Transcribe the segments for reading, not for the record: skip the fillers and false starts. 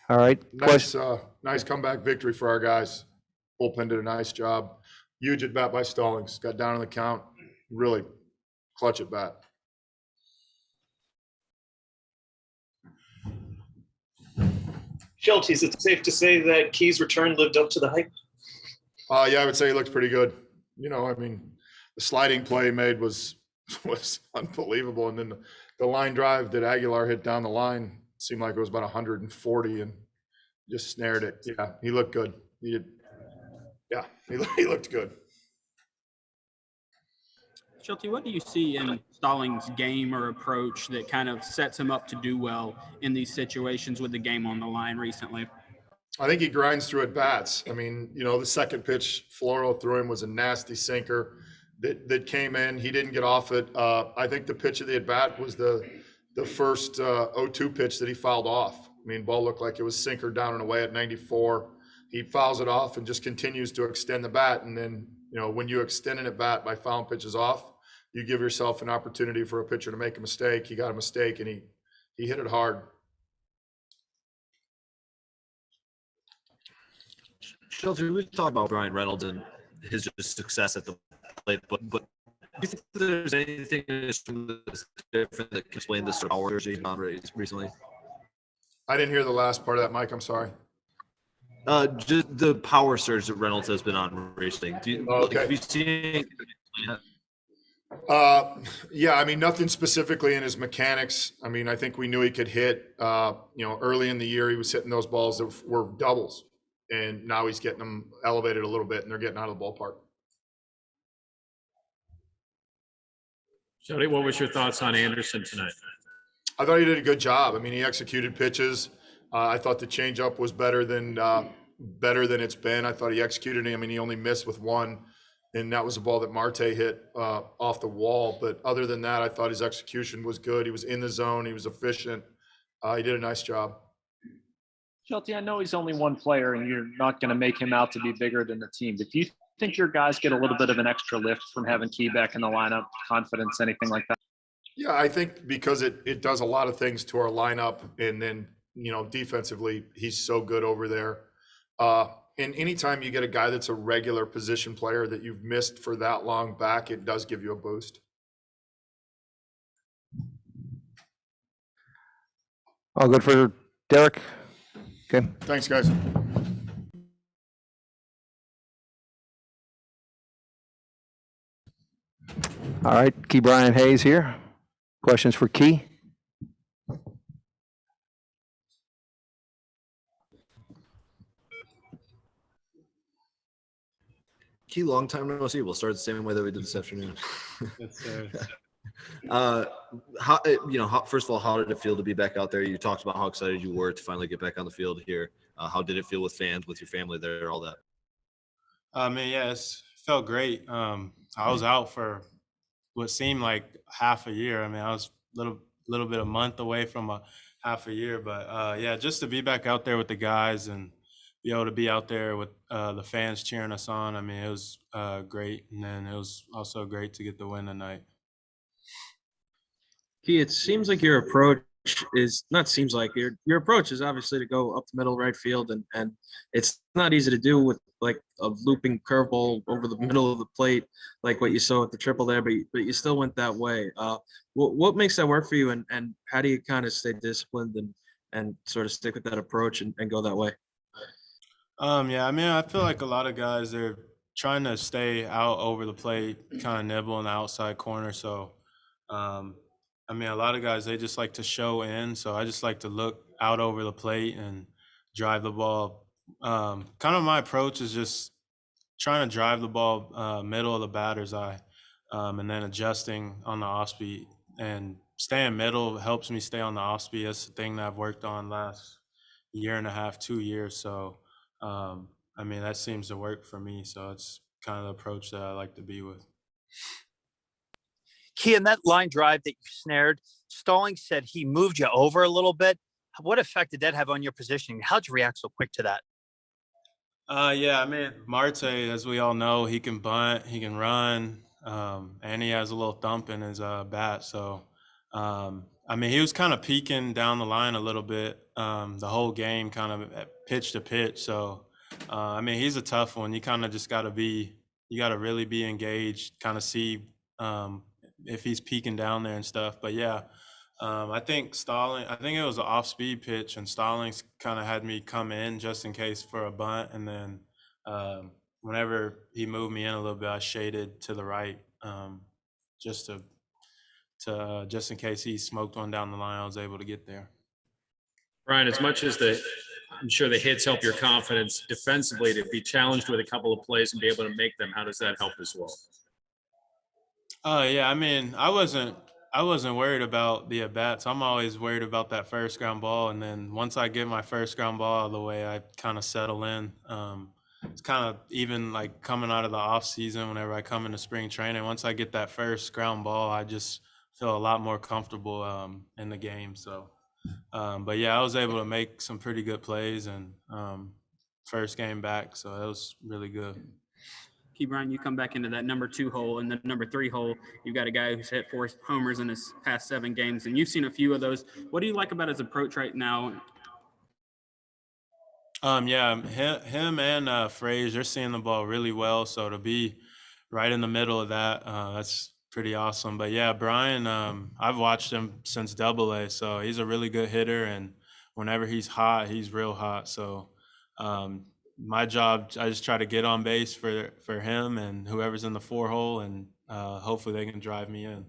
All right. Nice comeback victory for our guys. Bullpen did a nice job. Huge at bat by Stallings. Got down on the count. Really clutch at bat. Shelty, is it safe to say that Key's return lived up to the hype? Yeah, I would say he looked pretty good. You know, I mean, the sliding play he made was unbelievable. And then the line drive that Aguilar hit down the line seemed like it was about 140 and just snared it. Yeah, he looked good. He looked good. Shelty, what do you see in Stallings' game or approach that kind of sets him up to do well in these situations with the game on the line recently? I think he grinds through at bats. I mean, you know, the second pitch Floro threw him was a nasty sinker that came in. He didn't get off it. I think the pitch of the at bat was the first 0-2 pitch that he fouled off. I mean, ball looked like it was sinker down and away at 94. He fouls it off and just continues to extend the bat. And then, you know, when you extend an at bat by fouling pitches off, you give yourself an opportunity for a pitcher to make a mistake. He got a mistake and he hit it hard. Shelter, we've talked about Brian Reynolds and his just success at the plate, but do you think there's anything different that can explain this power he's on recently? I didn't hear the last part of that, Mike. I'm sorry. Just the power surge that Reynolds has been on recently. Have you seen? Yeah, I mean, nothing specifically in his mechanics. I mean, I think we knew he could hit. Early in the year, he was hitting those balls that were doubles, and now he's getting them elevated a little bit, and they're getting out of the ballpark. Jody, what was your thoughts on Anderson tonight? I thought he did a good job. I mean, he executed pitches. I thought the changeup was better than it's been. I thought he executed it. I mean, he only missed with one, and that was a ball that Marte hit off the wall. But other than that, I thought his execution was good. He was in the zone. He was efficient. He did a nice job. Shelty, I know he's only one player, and you're not going to make him out to be bigger than the team. But do you think your guys get a little bit of an extra lift from having Key back in the lineup, confidence, anything like that? Yeah, I think because it does a lot of things to our lineup, and then, you know, defensively, he's so good over there. And anytime you get a guy that's a regular position player that you've missed for that long back, it does give you a boost. All good for Derek? Okay. Thanks, guys. All right, Key Brian Hayes here. Questions for Key? Key, long time no see. We'll start the same way that we did this afternoon. Yes, sir. First of all, how did it feel to be back out there? You talked about how excited you were to finally get back on the field here. How did it feel with fans, with your family there, all that? It felt great. I was out for what seemed like half a year. I mean, I was little bit a month away from a half a year, but just to be back out there with the guys and be able to be out there with the fans cheering us on. I mean, it was great, and then it was also great to get the win tonight. Key, it seems like your approach is not seems like your approach is obviously to go up the middle right field, and it's not easy to do with like a looping curveball over the middle of the plate like what you saw at the triple there, but you still went that way. What makes that work for you, and how do you kind of stay disciplined and sort of stick with that approach and go that way? I feel like a lot of guys, they're trying to stay out over the plate, kind of nibble in the outside corner. So, a lot of guys, they just like to show in. So I just like to look out over the plate and drive the ball. Kind of my approach is just trying to drive the ball middle of the batter's eye, and then adjusting on the off speed. And staying middle helps me stay on the off speed. That's the thing that I've worked on last year and a half, 2 years. So, that seems to work for me. So it's kind of the approach that I like to be with. Key, in that line drive that you snared, Stallings said he moved you over a little bit. What effect did that have on your positioning? How'd you react so quick to that? Marte, as we all know, he can bunt, he can run, and he has a little thump in his bat. So, I mean, he was kind of peeking down the line a little bit the whole game, kind of at pitch to pitch. So, I mean, he's a tough one. You kind of just got to you got to really be engaged, kind of see if he's peeking down there and stuff. But yeah, I think it was an off speed pitch, and Stallings kind of had me come in just in case for a bunt. And then whenever he moved me in a little bit, I shaded to the right just to just in case he smoked one down the line, I was able to get there. Brian, as much as I'm sure the hits help your confidence defensively, to be challenged with a couple of plays and be able to make them, how does that help as well? Yeah, I mean, I wasn't worried about the at bats. I'm always worried about that first ground ball, and then once I get my first ground ball out of the way, I kind of settle in. It's kind of even like coming out of the off season. Whenever I come into spring training, once I get that first ground ball, I just feel a lot more comfortable in the game. So, but yeah, I was able to make some pretty good plays and first game back, so that was really good. Key Brian, you come back into that number 2 hole and the number 3 hole. You've got a guy who's hit 4 homers in his past 7 games, and you've seen a few of those. What do you like about his approach right now? Yeah, him and Frazier, they're seeing the ball really well. So to be right in the middle of that, that's pretty awesome. But yeah, Brian, I've watched him since AA, so he's a really good hitter. And whenever he's hot, he's real hot. So my job, I just try to get on base for him and whoever's in the 4 hole, and hopefully they can drive me in.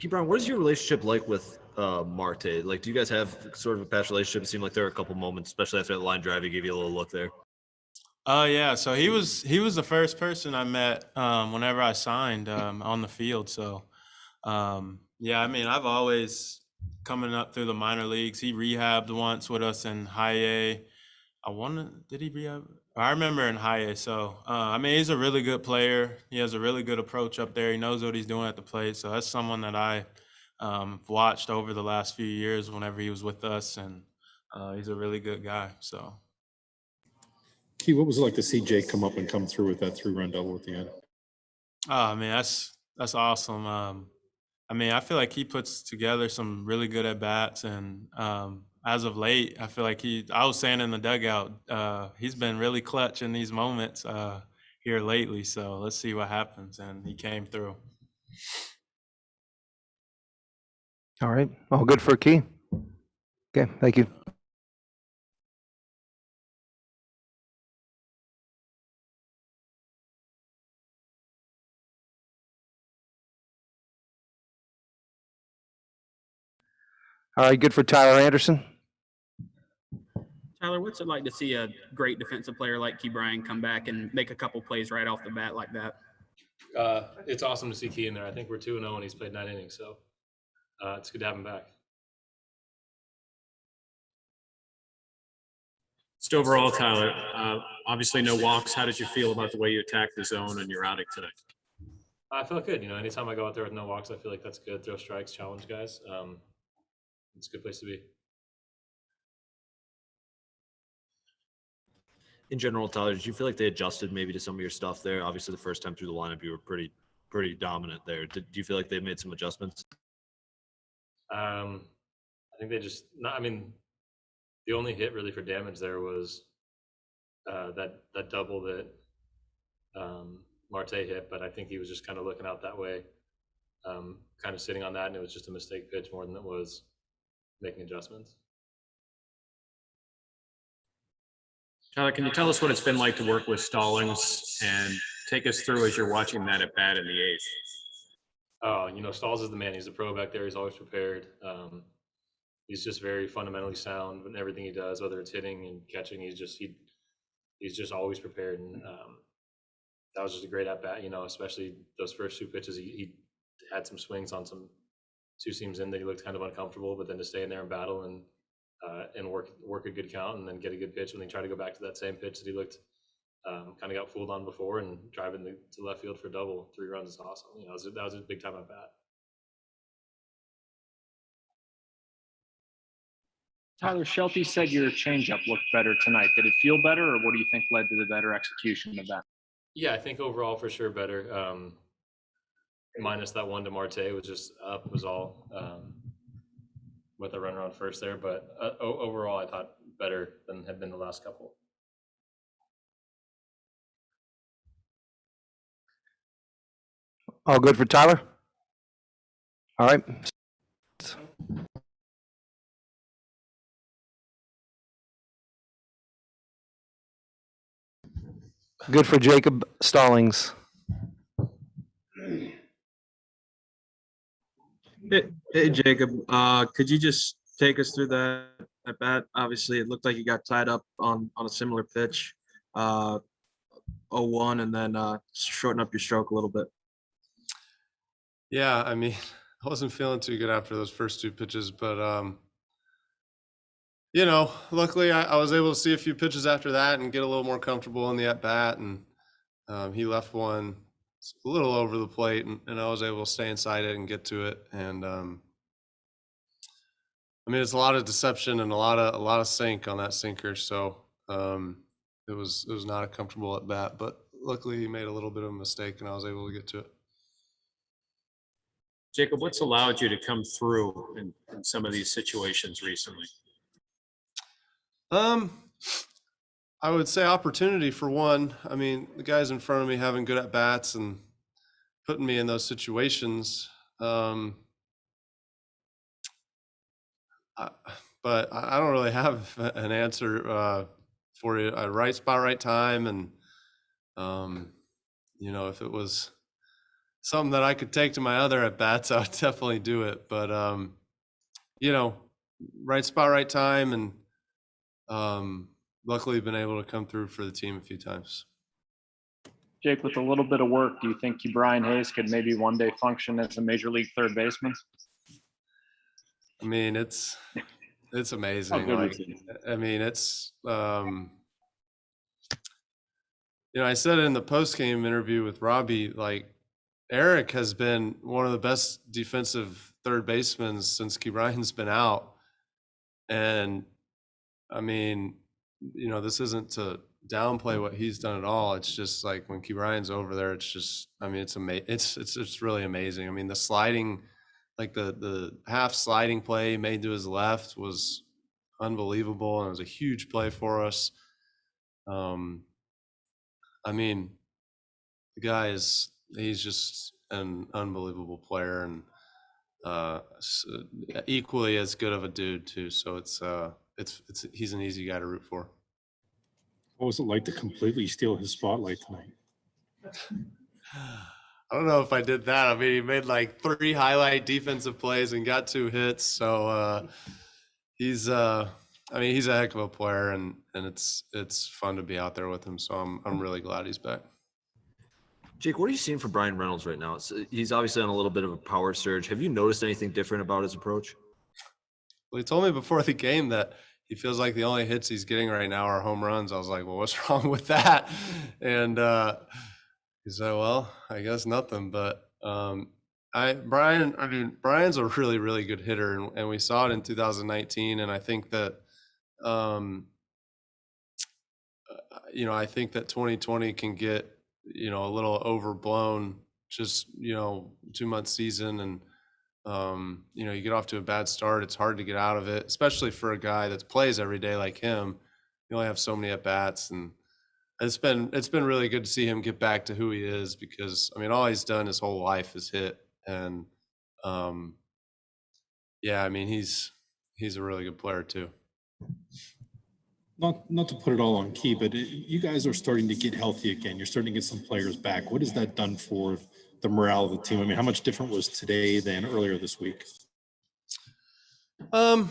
Brian, what is your relationship like with Marte? Like, do you guys have sort of a past relationship? It seemed like there were a couple moments, especially after that line drive, he gave you a little look there. Yeah, so he was the first person I met whenever I signed on the field. So yeah, I mean, I've always coming up through the minor leagues. He rehabbed once with us in high A. Did he rehab? I remember in high A. So I mean, he's a really good player. He has a really good approach up there. He knows what he's doing at the plate. So that's someone that I watched over the last few years whenever he was with us, and he's a really good guy. So. Key, what was it like to see Jake come up and come through with that 3-run double at the end? Oh, man, that's awesome. I mean, I feel like he puts together some really good at bats, and as of late, I feel like I was saying in the dugout, he's been really clutch in these moments here lately. So let's see what happens. And he came through. All right. All good for Key. Okay. Thank you. All right. Good for Tyler Anderson. Tyler, what's it like to see a great defensive player like Key Brian come back and make a couple plays right off the bat like that? It's awesome to see Key in there. I think we're 2-0 and he's played 9 innings, so it's good to have him back. Just overall, Tyler, obviously no walks. How did you feel about the way you attacked the zone and your outing today? I felt good. Anytime I go out there with no walks, I feel like that's good. Throw strikes, challenge guys. It's a good place to be. In general, Tyler, did you feel like they adjusted maybe to some of your stuff there? Obviously, the first time through the lineup, you were pretty dominant there. Do you feel like they made some adjustments? I think they just – I mean, the only hit really for damage there was that double that Marte hit, but I think he was just kind of looking out that way, kind of sitting on that, and it was just a mistake pitch more than it was making adjustments. Tyler, can you tell us what it's been like to work with Stallings and take us through as you're watching that at bat in the 8th? Oh, Stalls is the man. He's a pro back there. He's always prepared. He's just very fundamentally sound in everything he does, whether it's hitting and catching. He's just always prepared, and that was just a great at bat. Especially those first 2 pitches. He had some swings on some 2 seams in that he looked kind of uncomfortable, but then to stay in there and battle and work a good count and then get a good pitch when he tried to go back to that same pitch that he looked kind of got fooled on before, and driving to left field for double 3 runs is awesome. That was a big time at bat. Tyler, Shelty said your changeup looked better tonight. Did it feel better, or what do you think led to the better execution of that? Yeah, I think overall for sure better. Minus that one to Marte was just up was all. with a runner on first there. But overall, I thought better than had been the last couple. All good for Tyler? All right. Good for Jacob Stallings. Hey, Jacob, could you just take us through that at bat? Obviously, it looked like you got tied up on a similar pitch, 0-1, and then shorten up your stroke a little bit. Yeah, I mean, I wasn't feeling too good after those first two pitches, but you know, luckily I was able to see a few pitches after that and get a little more comfortable in the at bat, and he left one a little over the plate, and I was able to stay inside it and get to it. And I mean, it's a lot of deception and a lot of sink on that sinker, so it was not a comfortable at bat, but luckily he made a little bit of a mistake and I was able to get to it. Jacob, what's allowed you to come through in some of these situations recently? I would say opportunity for one. I mean, the guys in front of me having good at bats and putting me in those situations. But I don't really have an answer for you. Right spot, right time, and you know, if it was something that I could take to my other at bats, I would definitely do it. But you know, right spot, right time, and luckily been able to come through for the team a few times. Jake, with a little bit of work, do you think Brian Hayes could maybe one day function as a major league third baseman? I mean, it's amazing. Like, I mean, it's you know, I said in the post-game interview with Robbie, like, Eric has been one of the best defensive third basemen since Key Ryan's been out. And I mean, you know, this isn't to downplay what he's done at all. It's just like when Key Ryan's over there, it's just, I mean, it's really amazing. I mean, the sliding, like the half sliding play made to his left was unbelievable, and it was a huge play for us. I mean, the guy he's just an unbelievable player, and equally as good of a dude too. So he's an easy guy to root for. What was it like to completely steal his spotlight tonight? I don't know if I did that. I mean, he made like 3 highlight defensive plays and got 2 hits. So he's I mean, he's a heck of a player, and it's fun to be out there with him. So I'm really glad he's back. Jake, what are you seeing from Brian Reynolds right now? He's obviously on a little bit of a power surge. Have you noticed anything different about his approach? Well, he told me before the game that he feels like the only hits he's getting right now are home runs. I was like, well, what's wrong with that? And he said, well, I guess nothing. But Brian's a really, really good hitter, and we saw it in 2019. And I think that, you know, I think that 2020 can get, you know, a little overblown, just, you know, 2-month season, and you know, you get off to a bad start, it's hard to get out of it, especially for a guy that plays every day like him. You only have so many at bats, and it's been really good to see him get back to who he is, because I mean, all he's done his whole life is hit. And yeah, I mean, he's a really good player too. Not to put it all on Key, but you guys are starting to get healthy again. You're starting to get some players back. What has that done for the morale of the team? I mean, how much different was today than earlier this week? You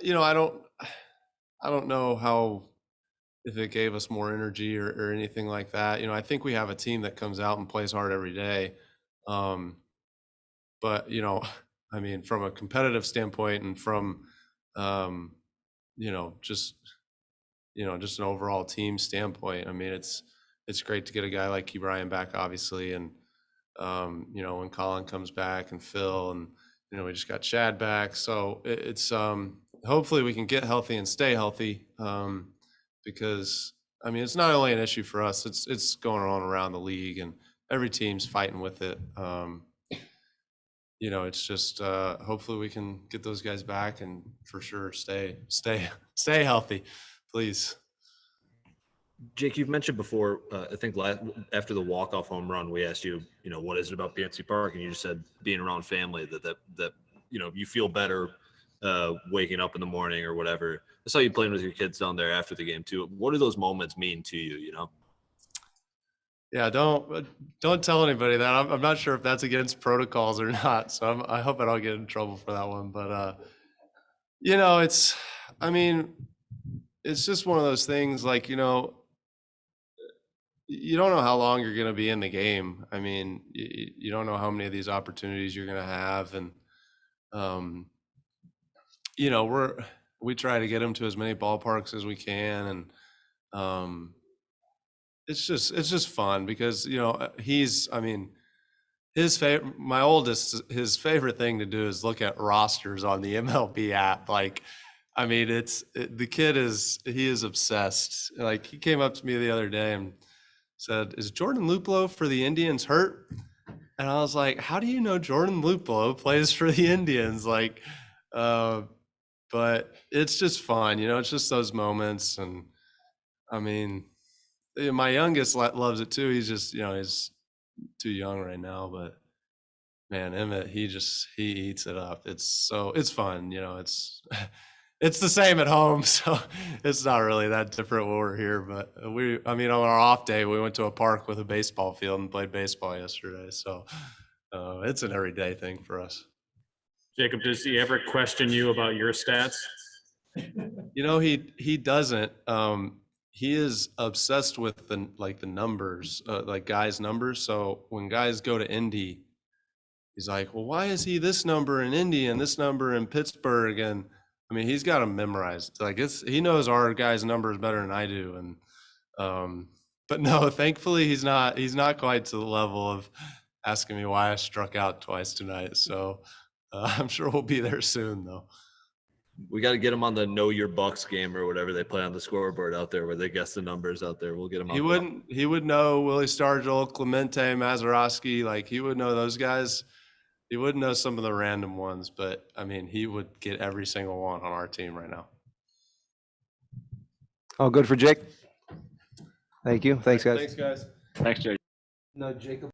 know, I don't know how, if it gave us more energy or anything like that. You know, I think we have a team that comes out and plays hard every day. But, you know, I mean, from a competitive standpoint and from, you know, just an overall team standpoint, I mean, it's great to get a guy like Key Bryan back, obviously. And, you know, when Colin comes back and Phil, and, you know, we just got Chad back. So it's hopefully we can get healthy and stay healthy, because, I mean, it's not only an issue for us, it's going on around the league, and every team's fighting with it. it's just hopefully we can get those guys back and for sure stay healthy, please. Jake, you've mentioned before, I think after the walk-off home run, we asked you, what is it about PNC Park? And you just said being around family that you feel better waking up in the morning or whatever. I saw you playing with your kids down there after the game too. What do those moments mean to you, Yeah, don't tell anybody that. I'm not sure if that's against protocols or not. So I hope I don't get in trouble for that one. But it's just one of those things. Like you don't know how long you're going to be in the game. I mean, you don't know how many of these opportunities you're going to have, and we try to get them to as many ballparks as we can, and it's just fun because my oldest, his favorite thing to do is look at rosters on the MLB app. Like, the kid is obsessed. Like, he came up to me the other day and said, "Is Jordan Luplow for the Indians hurt?" And I was like, "How do you know Jordan Luplow plays for the Indians?" Like, but it's just fun, it's just those moments. And my youngest loves it too. He's just, he's too young right now, but man, Emmett, he eats it up. It's fun, it's it's the same at home, so it's not really that different when we're here. But on our off day, we went to a park with a baseball field and played baseball yesterday. So it's an everyday thing for us. Jacob, does he ever question you about your stats? He doesn't. He is obsessed with the numbers, like guys' numbers. So when guys go to Indy, he's like, "Well, why is he this number in Indy and this number in Pittsburgh?" And he's got them memorized. Like he knows our guys' numbers better than I do. And but no, thankfully he's not quite to the level of asking me why I struck out twice tonight. So I'm sure we'll be there soon, though. We got to get him on the Know Your Bucks game or whatever they play on the scoreboard out there where they guess the numbers out there. We'll get him. He would know Willie Stargell, Clemente, Mazeroski. Like, he would know those guys. He wouldn't know some of the random ones, but he would get every single one on our team right now. All good for Jake. Thank you. Thanks, guys. Thanks, guys. Thanks, Jake. No, Jacob.